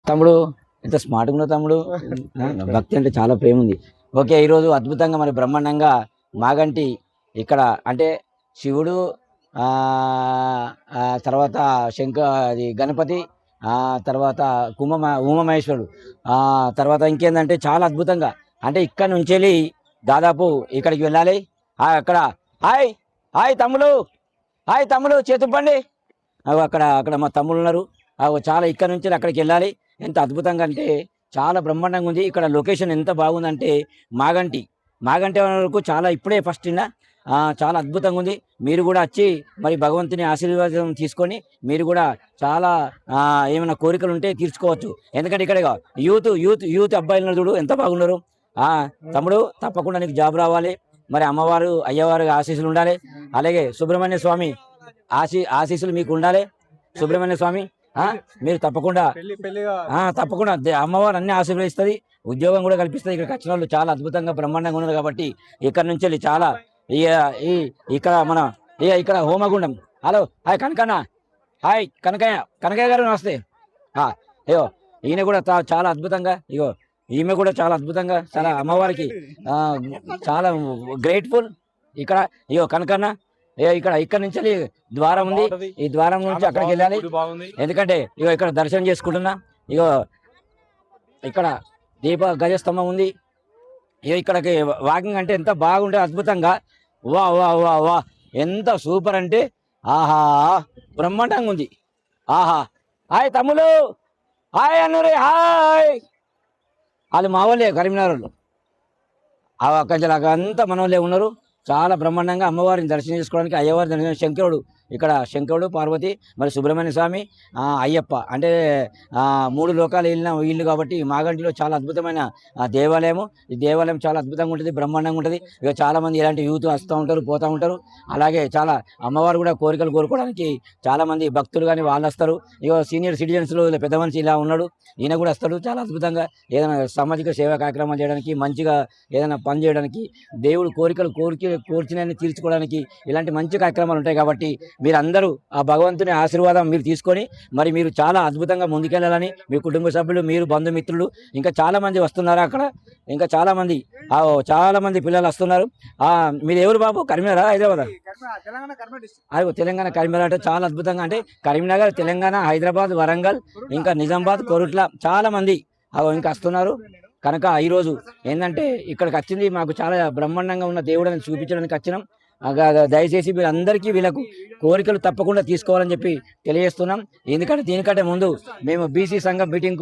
తమ్ముడు ఎంత స్మార్ట్గా ఉన్నావు తమ్ముడు. భక్తి అంటే చాలా ప్రేమ ఉంది. ఓకే, ఈరోజు అద్భుతంగా మరి బ్రహ్మాండంగా మాగంటి ఇక్కడ అంటే శివుడు, ఆ తర్వాత అది గణపతి, తర్వాత ఉమామహేశ్వరుడు, తర్వాత ఇంకేందంటే చాలా అద్భుతంగా అంటే ఇక్కడ నుంచి వెళ్ళి దాదాపు ఇక్కడికి వెళ్ళాలి. అక్కడ హాయ్ హాయ్ తమ్ముడు, హాయ్ తమ్ముడు చేతుప్పండి. అక్కడ అక్కడ మా తమ్ముళ్ళు ఉన్నారు. చాలా ఇక్కడ నుంచి అక్కడికి వెళ్ళాలి. ఎంత అద్భుతంగా అంటే చాలా బ్రహ్మాండంగా ఉంది. ఇక్కడ లొకేషన్ ఎంత బాగుందంటే మాగంటి వరకు చాలా ఇప్పుడే ఫస్ట్ చాలా అద్భుతంగా ఉంది. మీరు కూడా వచ్చి మరి భగవంతుని ఆశీర్వాదం తీసుకొని మీరు కూడా చాలా ఏమైనా కోరికలు ఉంటే తీర్చుకోవచ్చు. ఎందుకంటే ఇక్కడ యూత్ అబ్బాయిలు చూడు ఎంత బాగున్నారు. తమ్ముడు తప్పకుండా నీకు జాబ్ రావాలి. మరి అమ్మవారు అయ్యవారు ఆశీస్సులు ఉండాలి. అలాగే సుబ్రహ్మణ్య స్వామి ఆశీస్సులు మీకు ఉండాలి. సుబ్రహ్మణ్య స్వామి మీరు తప్పకుండా అమ్మవారు అన్ని ఆశీర్వదిస్తుంది, ఉద్యోగం కూడా కల్పిస్తుంది. ఇక్కడికి వచ్చిన వాళ్ళు చాలా అద్భుతంగా బ్రహ్మాండంగా ఉన్నారు. కాబట్టి ఇక్కడ నుంచి వెళ్ళి చాలా ఇక్కడ మన ఇక్కడ హోమగుండం. హలో హాయ్ కనకన్న, హాయ్ కనకయ్య గారు నమస్తే. అయ్యో ఈయన కూడా చాలా అద్భుతంగా, ఇగో ఈమె కూడా చాలా అద్భుతంగా, చాలా అమ్మవారికి చాలా గ్రేట్ఫుల్. ఇక్కడ ఇగో కనకన్న ఇక్కడ నుంచి ద్వారం ఉంది. ఈ ద్వారం నుంచి అక్కడికి వెళ్ళాలి. ఎందుకంటే ఇగో ఇక్కడ దర్శనం చేసుకుంటున్నా. ఇగో ఇక్కడ గజస్తంభం ఉంది. ఇగో ఇక్కడికి వాకింగ్ అంటే ఎంత బాగుంటే అద్భుతంగా, వా వా వా వా ఎంత సూపర్ అంటే ఆహా బ్రహ్మాండంగా ఉంది. ఆహా హాయ్ తమ్ములు, హాయ్ అన్నూరి, హాయ్. వాళ్ళు మా వాళ్ళే కరీంనగర్ వాళ్ళు. అక్కడ అంతా మన వాళ్ళే ఉన్నారు. చాలా బ్రహ్మాండంగా అమ్మవారిని దర్శనం చేసుకోవడానికి అయ్యవారి దర్శనం. శంకరుడు ఇక్కడ శంకరుడు, పార్వతి, మరి సుబ్రహ్మణ్య స్వామి, అయ్యప్ప అంటే 3 లోకాలు వెళ్ళిన వీళ్ళు. కాబట్టి మాగంటిలో చాలా అద్భుతమైన దేవాలయము. ఈ దేవాలయం చాలా అద్భుతంగా ఉంటుంది, బ్రహ్మాండంగా ఉంటుంది. ఇక చాలామంది ఇలాంటి యూత్ వస్తూ ఉంటారు, పోతూ ఉంటారు. అలాగే చాలా అమ్మవారు కూడా కోరికలు కోరుకోవడానికి చాలామంది భక్తులు కానీ వాళ్ళు వస్తారు. ఇక సీనియర్ సిటిజన్స్లో పెద్ద మనిషి ఇలా ఉన్నాడు, ఈయన కూడా వస్తాడు. చాలా అద్భుతంగా ఏదైనా సామాజిక సేవా కార్యక్రమాలు చేయడానికి, మంచిగా ఏదైనా పని చేయడానికి, దేవుడు కోరిచినన్ని తీర్చుకోవడానికి ఇలాంటి మంచి కార్యక్రమాలు ఉంటాయి. కాబట్టి మీరందరూ ఆ భగవంతుని ఆశీర్వాదం మీరు తీసుకొని మరి మీరు చాలా అద్భుతంగా ముందుకెళ్ళాలని మీ కుటుంబ సభ్యులు, మీరు బంధుమిత్రులు ఇంకా చాలామంది వస్తున్నారు. అక్కడ ఇంకా చాలామంది పిల్లలు వస్తున్నారు. మీరు ఎవరు బాబు? కరీంనగర్, హైదరాబాద్? అది తెలంగాణ కరీంనగర్ అంటే చాలా అద్భుతంగా అంటే కరీంనగర్, తెలంగాణ, హైదరాబాద్, వరంగల్, ఇంకా నిజామాబాద్, కోరుట్ల చాలామంది ఇంకా వస్తున్నారు. కనుక ఈరోజు ఏంటంటే ఇక్కడికి వచ్చింది మాకు చాలా బ్రహ్మాండంగా ఉన్న దేవుడిని చూపించడానికి వచ్చినాం. దయచేసి మీరు అందరికీ వీళ్ళకు కోరికలు తప్పకుండా తీసుకోవాలని చెప్పి తెలియజేస్తున్నాం. ఎందుకంటే దీనికంటే ముందు మేము బీసీ సంఘం మీటింగ్